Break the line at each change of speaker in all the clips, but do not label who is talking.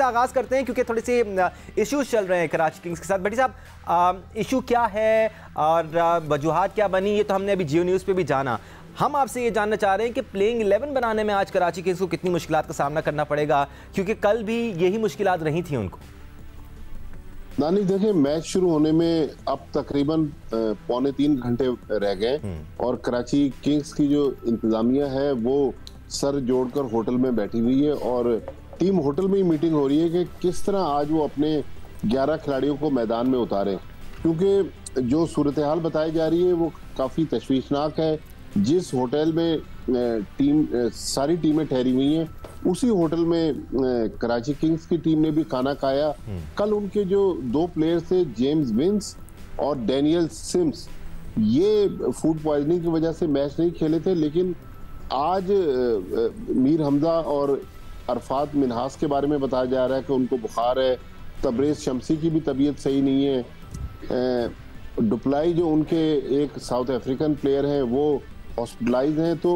आपसे आगाज़ करते हैं क्योंकि थोड़े से इश्यूज चल रहे हैं कराची किंग्स के साथ। भट्टी साहब, इशू क्या है और वजूहात क्या बनी, ये तो हमने अभी जियो न्यूज़ पे भी जाना। हम आपसे ये जानना चाह रहे हैं कि प्लेइंग 11 बनाने में आज कराची किंग्स को कितनी मुश्किलात का सामना करना पड़ेगा, क्योंकि कल भी यही मुश्किलात रही थी उनको।
नानी देखिए, मैच शुरू होने में अब तकरीबन 2.25 घंटे रह गए और कराची किंग्स की जो इंतजामिया है वो सर जोड़कर होटल में बैठी हुई है और टीम होटल में ही मीटिंग हो रही है कि किस तरह आज वो अपने 11 खिलाड़ियों को मैदान में उतारें, क्योंकि जो सूरत हाल बताई जा रही है वो काफ़ी तशवीशनाक है। जिस होटल में सारी टीमें ठहरी हुई हैं, उसी होटल में कराची किंग्स की टीम ने भी खाना खाया। कल उनके जो 2 प्लेयर्स थे, जेम्स विंस और डैनियल सिम्स, ये फूड पॉइजनिंग की वजह से मैच नहीं खेले थे, लेकिन आज मीर हमजा और अरफात मिनहास के बारे में बताया जा रहा है कि उनको बुखार है। तबरेज शमसी की भी तबीयत सही नहीं है। डुप्लाई जो उनके एक साउथ अफ्रीकन प्लेयर हैं वो हॉस्पिटलाइज हैं। तो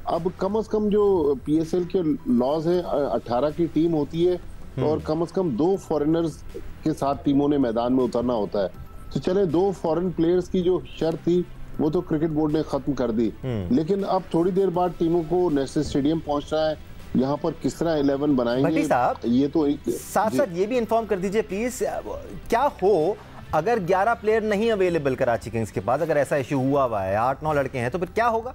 अब कम से कम जो पीएसएल के लॉज हैं, 18 की टीम होती है और कम से कम 2 फॉरेनर्स के साथ टीमों ने मैदान में उतरना होता है। तो चले 2 फॉरेन प्लेयर्स की जो शर्त थी वो तो क्रिकेट बोर्ड ने खत्म कर दी, लेकिन अब थोड़ी देर बाद टीमों को नेशनल स्टेडियम पहुंचना है। यहाँ पर किस तरह 11 बनाएंगे, ये तो
साथ साथ ये भी इन्फॉर्म कर दीजिए प्लीज, क्या हो अगर 11 प्लेयर नहीं अवेलेबल कराची किंग्स के पास, अगर ऐसा इशू हुआ है, 8-9 लड़के हैं, तो फिर क्या होगा?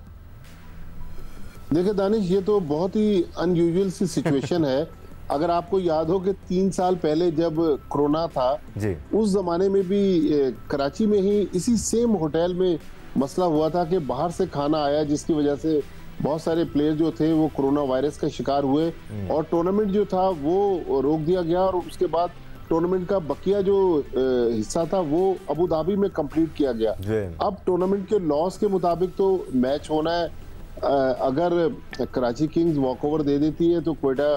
देखिए दानिश, ये तो बहुत ही अनयूजुअल सी सिचुएशन है। अगर आपको याद हो कि 3 साल पहले जब कोरोना था जी, उस जमाने में भी कराची में ही इसी सेम होटल में मसला हुआ था कि बाहर से खाना आया, जिसकी वजह से बहुत सारे प्लेयर जो थे वो कोरोना वायरस का शिकार हुए और टूर्नामेंट जो था वो रोक दिया गया और उसके बाद टूर्नामेंट का बकिया जो हिस्सा था वो अबू धाबी में कंप्लीट किया गया। अब टूर्नामेंट के लॉस के मुताबिक तो मैच होना है। अगर कराची किंग्स वॉकओवर दे देती है तो क्वेटा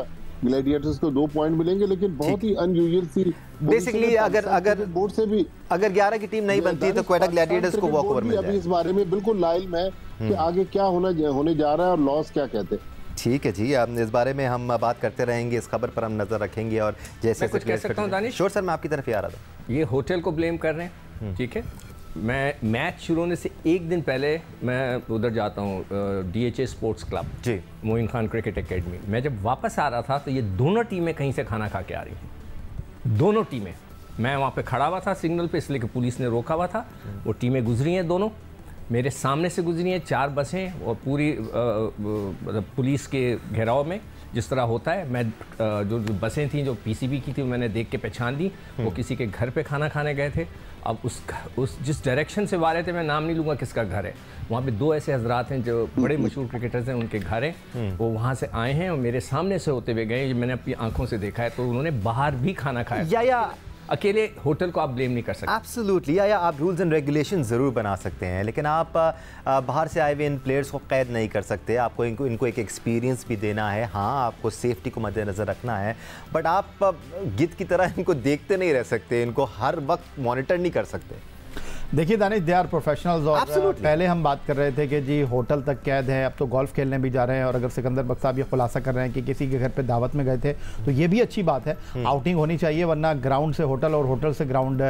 ग्लैडिएटर्स को 2 पॉइंट मिलेंगे, लेकिन बहुत ही अनयूजुअल सी
बेसिकली अगर
बोर्ड से भी
अगर 11 की टीम नहीं बनती तो क्वेटा ग्लैडिएटर्स को वॉकओवर मिल जाएगा।
अभी इस बारे में बिल्कुल लाइल है कि आगे क्या होने जा रहा है और लॉस क्या कहते हैं।
ठीक है जी, अब इस बारे में हम बात करते रहेंगे, इस खबर पर हम नजर रखेंगे और जैसे
कुछ कह सकता हूं दानिश।
श्योर सर, मैं आपकी तरफ ही आ रहा था।
ये होटल को ब्लेम कर रहे हैं, ठीक है। मैं मैच शुरू होने से एक दिन पहले मैं उधर जाता हूँ DHA स्पोर्ट्स क्लब जी, मोइन खान क्रिकेट एकेडमी। मैं जब वापस आ रहा था तो ये दोनों टीमें कहीं से खाना खा के आ रही थी, दोनों टीमें। मैं वहाँ पे खड़ा हुआ था सिग्नल पे, इसलिए कि पुलिस ने रोका हुआ था। वो टीमें गुजरी हैं, दोनों मेरे सामने से गुजरी हैं, 4 बसें और पूरी पुलिस के घेराव में जिस तरह होता है। मैं जो बसें थी जो PCB की थी मैंने देख के पहचान ली, वो किसी के घर पे खाना खाने गए थे। अब उस जिस डायरेक्शन से वो आ रहे थे, मैं नाम नहीं लूँगा किसका घर है, वहाँ पे 2 ऐसे हजरात हैं जो बड़े मशहूर क्रिकेटर्स हैं, उनके घर हैं। वो वहाँ से आए हैं और मेरे सामने से होते हुए गए, मैंने अपनी आंखों से देखा है। तो उन्होंने बाहर भी खाना खाया।
या
अकेले होटल को आप ब्लेम नहीं कर सकते।
एब्सोल्युटली, या आप रूल्स एंड रेगुलेशन ज़रूर बना सकते हैं, लेकिन आप बाहर से आए हुए इन प्लेयर्स को कैद नहीं कर सकते। आपको इनको एक एक्सपीरियंस भी देना है। हाँ, आपको सेफ्टी को मद्देनज़र रखना है, बट आप गिद्ध की तरह इनको देखते नहीं रह सकते, इनको हर वक्त मॉनिटर नहीं कर सकते।
देखिए दानिश, दे आर प्रोफेशनल्स। और पहले हम बात कर रहे थे कि जी होटल तक कैद है, अब तो गोल्फ खेलने भी जा रहे हैं। और अगर सिकंदर बख्श साहब ये खुलासा कर रहे हैं कि किसी के घर पे दावत में गए थे, तो ये भी अच्छी बात है। आउटिंग होनी चाहिए, वरना ग्राउंड से होटल और होटल से ग्राउंड।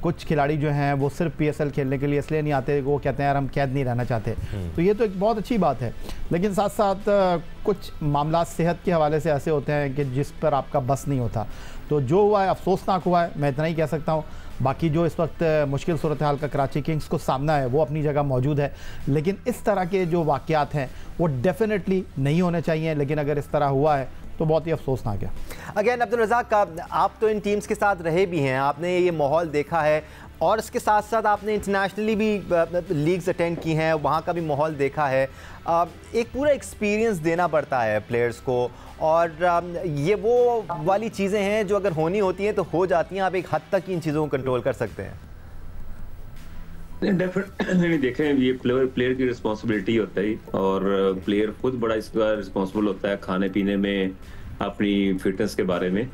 कुछ खिलाड़ी जो हैं वो सिर्फ PSL खेलने के लिए इसलिए नहीं आते, वो कहते हैं यार हम कैद नहीं रहना चाहते। तो ये तो एक बहुत अच्छी बात है, लेकिन साथ साथ कुछ मामला सेहत के हवाले से ऐसे होते हैं कि जिस पर आपका बस नहीं होता। तो जो हुआ है अफसोसनाक हुआ है, मैं इतना ही कह सकता हूँ। बाकी जो इस वक्त मुश्किल सूरत हाल का कराची किंग्स को सामना है वो अपनी जगह मौजूद है, लेकिन इस तरह के जो वाक़यात हैं वो डेफिनेटली नहीं होने चाहिए। लेकिन अगर इस तरह हुआ है तो बहुत ही अफसोसनाक है।
अगेन अब्दुल रज़ाक, आप तो इन टीम्स के साथ रहे भी हैं, आपने ये माहौल देखा है और इसके साथ साथ आपने इंटरनेशनली भी लीग्स अटेंड की हैं, वहाँ का भी माहौल देखा है। एक पूरा एक्सपीरियंस देना पड़ता है प्लेयर्स को, और ये वो वाली चीज़ें हैं जो अगर होनी होती हैं तो हो जाती हैं। आप एक हद तक इन चीज़ों को कंट्रोल कर सकते हैं।
डेफिनेटली देखें, ये प्लेयर की रिस्पॉन्सिबिलिटी होता है और प्लेयर खुद बड़ा इसका रिस्पॉन्सिबल होता है खाने पीने में, अपनी फिटनेस के बारे में।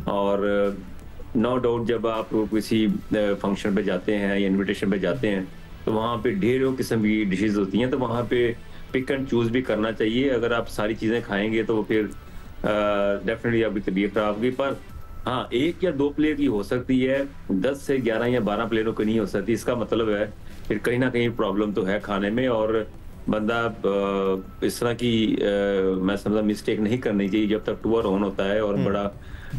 और नो डाउट जब आप किसी फंक्शन पे जाते हैं या इनविटेशन पे जाते हैं तो वहाँ पे ढेरों किस्म की डिशेज होती हैं, तो वहाँ पे पिक एंड चूज भी करना चाहिए। अगर आप सारी चीज़ें खाएंगे तो फिर डेफिनेटली अभी तबीयत खराब होगी, पर हाँ 1 या 2 प्लेयर की हो सकती है, 10 से 11 या 12 प्लेयरों की नहीं हो सकती। इसका मतलब है फिर कहीं ना कहीं प्रॉब्लम तो है खाने में, और बंदा इस तरह की मैं समझा मिस्टेक नहीं करनी चाहिए जब तक टूर ऑन होता है और बड़ा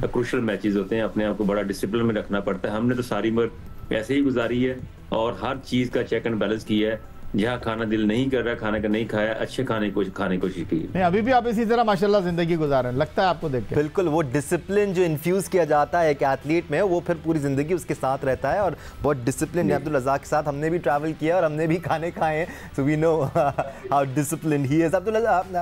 क्रूशियल मैचेस होते हैं। अपने आप को बड़ा डिसिप्लिन में रखना पड़ता है। हमने तो सारी उम्र ऐसे ही गुजारी है और हर चीज का चेक एंड बैलेंस किया है। जहाँ खाना दिल नहीं कर रहा, खाने का नहीं खाया, अच्छे खाने को कोशिश की।
नहीं, अभी भी आप इसी तरह माशाल्लाह जिंदगी गुजार रहे हैं, लगता है आपको देख के।
बिल्कुल, वो डिसिप्लिन जो इन्फ्यूज किया जाता है एक एथलीट में, वो फिर पूरी जिंदगी उसके साथ रहता है और बहुत डिसिप्लिन है। अब्दुल रज़ाक के साथ हमने भी ट्रैवल किया और हमने भी खाने खाए हैं, so we know how discipline he is. Abdul